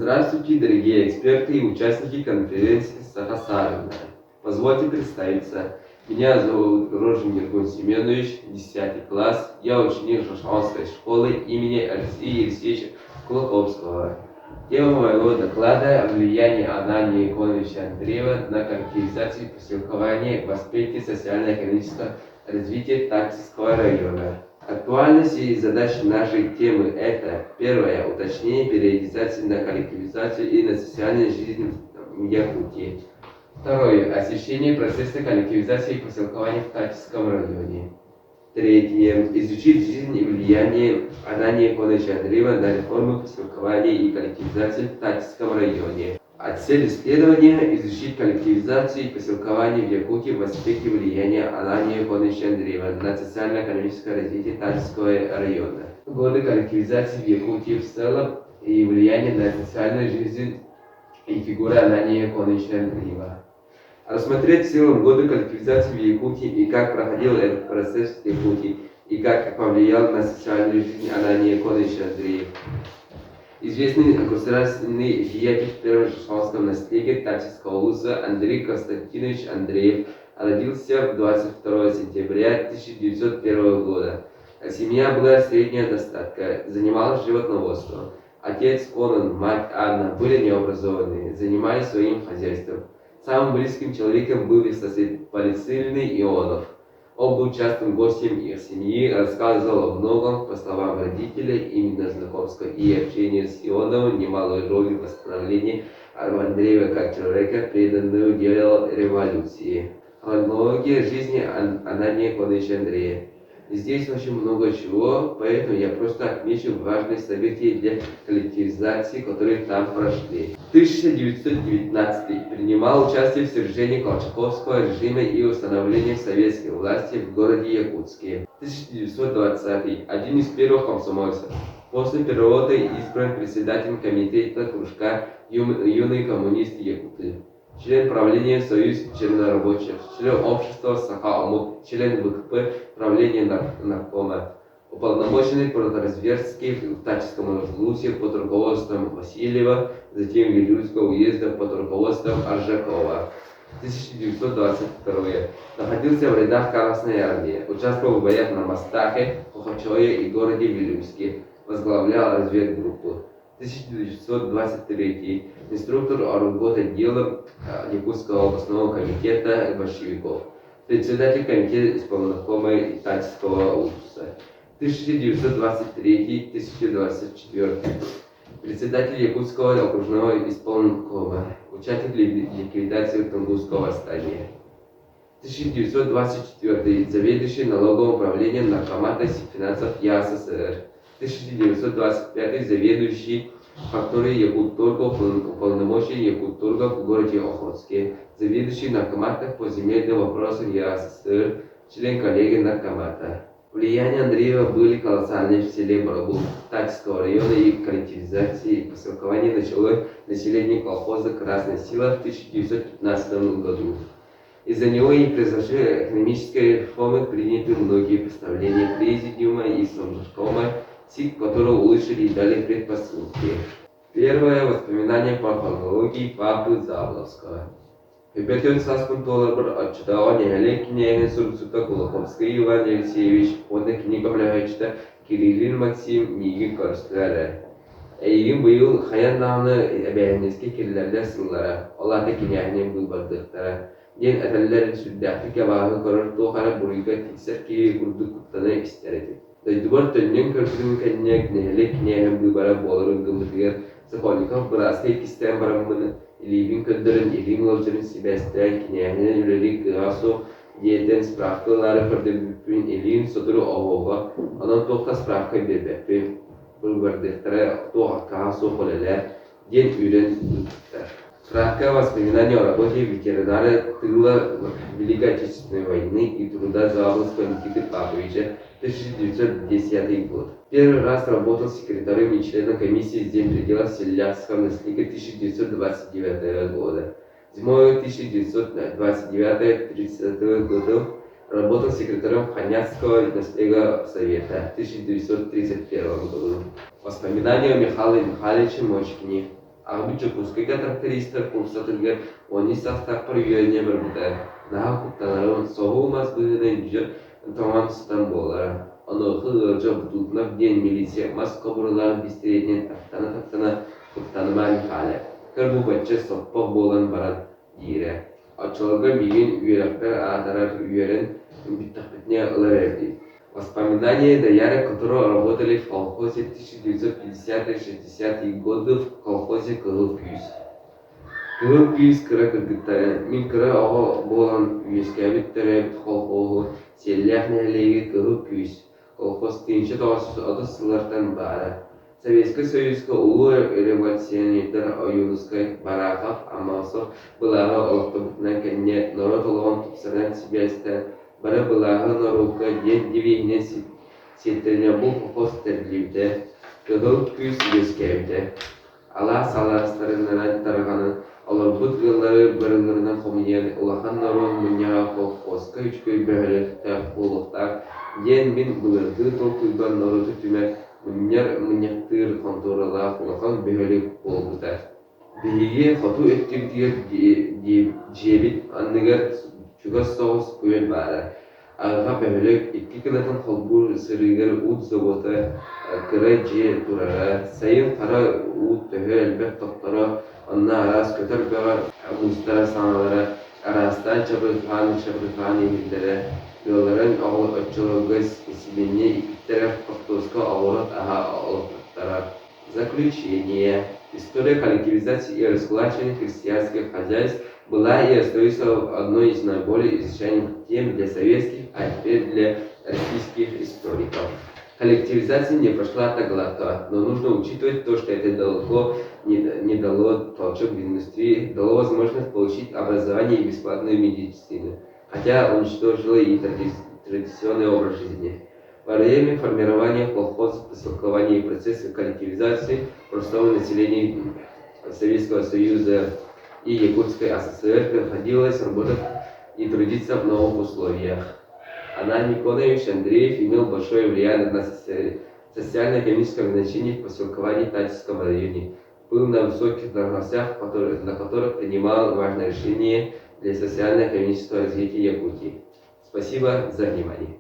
Здравствуйте, дорогие эксперты и участники конференции Сахасарина. Позвольте представиться. Меня зовут Рожин Ергун Семенович, 10 класс. Я ученик Шашханской школы имени Алексея Евсеевича Кулаковского. Тема моего доклада о влиянии Анании Яковлевича Андреева на коллективизацию, поселкование и восприятие социально-экономического развития Тактического района. Актуальность и задачи нашей темы – это первое – уточнение периодизации на коллективизацию и на социальную жизнь в Якутии. Второе – освещение процесса коллективизации и поселкования в Тактическом районе. Третье – изучить жизнь и влияние Анании Яковлевича Андреева на реформу поселкования и коллективизации в Тактическом районе. А цель исследования – изучить коллективизацию и поселкование в Якутии в аспекте влияния Анании Яковлевича Андреева на социально-экономическое развитие Тактического района. Годы коллективизации в Якутии в целом и влияние на социальную жизнь и фигура Анании Яковлевича Андреева. Рассмотреть в целом годы коллективизации в Якутии и как проходил этот процесс в Якутии и как повлиял на социальную жизнь Анании Яковлевича Андреева. Известный государственный деятель в первом шашханском наследии Тактического улуса Андрей Константинович Андреев родился 22 сентября 1901 года. Семья была среднего достатка, занималась животноводством. Отец Конан, мать Анна были необразованные, занимались своим хозяйством. Самым близким человеком был их сосед Полицейный Ионов. Он был частым гостем их семьи, рассказывал о многом, по словам родителей, именно знакомство и общение с Ионовым немалую роль в восстановлении Андреева как человека, преданного делу революции. Хронология жизни Анании Яковлевича Андреева. Здесь очень много чего, поэтому я просто отмечу важные события для коллективизации, которые там прошли. В 1919 принимал участие в свержении колчаковского режима и установлении советской власти в городе Якутске. 1920 один из первых комсомольцев. После перевода избран председателем комитета кружка «Юные коммунисты Якуты». Член правления Союз чернорабочих, член общества Саха-Омут, член ВКП правления наркома, уполномоченный продразверстки в Тактическом улусе под руководством Васильева, затем Вилюйского уезда под руководством Аржакова. 1922. Находился в рядах Красной армии, участвовал в боях на Мастахе, Хохочое и городе Вилюйске, возглавлял разведгруппу. 1923. Инструктор работотдела Якутского областного комитета большевиков. Председатель комитета исполнокома Тактического улуса. 1923-1924. Председатель Якутского окружного исполкома. Участник ликвидации Тунгусского восстания. 1924. Заведующий налоговым управлением Наркомата финансов ЯССР. 1925 заведующий факторией Якутторгов, уполномоченный Якутторгов в городе Охотске, заведующий наркоматом по земельным вопросам ЯССР, член коллегии наркомата. Влияние Андреева были колоссальные в селе Барабул Тактического района и коллективизации и поселкования начало население колхоза «Красная сила» в 1915 году. Из-за него и произошли экономические реформы, приняты многие постановления Президиума и Совнаркома, СИК, которые улучшили и дали предпосылки. Первое воспоминание по хронологии Папы Забловского. Ребятен Саскунтолабр отчитал неголетний Сурцута Кулаковский Иван Алексеевич, подна книга Блягачта Кириллин Максим Нигин Корстлары. Эйгин быйыл хаян намны бәйәнеске келләрдә сыллара, Аллата киняһинен был бардыктара. Ден әтәлләр сүддәхи кабағы корыр тухара буйга тиксер ки урду куттаны истәрәди. Дайдубар төннен көрдүн кеннәк нәһлек нәһәм булбара боларын гымдыгыр. Сахоликов браскай кистән барамын. Илибин көндөрен илим лоҗырын сибәстән киняһинен үлелик гасо диетен справкалары көрдүн илим сотуру овога. Анан тохта справка бебепи. Бұл бардыктара тоха касо холеләр ден үрен үттәр. Справка воспоминаний о работе ветеринара тыла Великой Отечественной войны и труда Заблонского Никиты Павловича, 1910 год. Первый раз работал секретарем и членом комиссии земледела Селянского наследия 1929 года. Зимой 1929-30 годов работал секретарем Ханятского наследия совета в 1931 году. Воспоминания о Михаиле Михайловиче Мочкине. Агбича кускайга трактористер курсатыгер они састак проверение бербута. Наха куттанарын соғу мас быгынан жер томан стан болар. Оны хылжа бутутна в день милиция мас кобурлар бистеретнен тактана куттаныман халі. Кырбу бачча соппақ болан баран дире. Ачылга мигин үйректер атарар үйерен биттахпетне ылар эрди. Воспоминания доярок, которые работали в колхозе 1950-60-е годы в колхозе Кылыпюз. Кылыпюз кыра кыргыттары, мин кыра ого болан үйескәбиттері колхозу селләхнәлеги Кылыпюз. Колхоз 1930-лардан бары. Советский Союзга улы революционерлер Оюнускай, Барахов, Амосов былағы олықтыбытынан кәнне народ олығын тұпсырдан себестен бары былағы нарудқа ден девейінен сеттеріне бұл колхоз тәрбілеуді, Кылыпюз үйескәбді. Ала саларыстарынан тарғаны, олар бұд ғылары бірілерінен қомынен ұлақан народ мұнияға колхозға үшкөй бәғілікті қолықтар, ден мен бұлырды толқыйбан народы түмәк Муньяктыр конторала кулахан бегалик болбута. Биги хоту эттирдир жебит анныгар чугас соғыс көйел бары. Ага бегалик икки кынатын холбур сырыгар ут завода кыра же турара. Сайын қара ут төһө әлбәт тоқтара. Анна арас көтөр бәғар мустара саналары. Арастан чабырхан емендері. Yolların очелогыз населения и Питера Портовского аурот Заключение. История коллективизации и раскулачивания крестьянских хозяйств была и остается одной из наиболее изучаемых тем для советских, а теперь для российских историков. Коллективизация не прошла так гладко, но нужно учитывать то, что это далеко не дало толчок в индустрии, дало возможность получить образование и бесплатную медицину, хотя уничтожило и традиционный образ жизни. Во время формирования колхозов, поселкования и процесса коллективизации простого населения Советского Союза и Якутской ССР приходилось работать и трудиться в новых условиях. Анан Никонович Андреев имел большое влияние на социально-экономическое значение в поселковании Татьевском районе. Был на высоких должностях, на которых принимал важные решения для социально-экономического развития Якутии. Спасибо за внимание.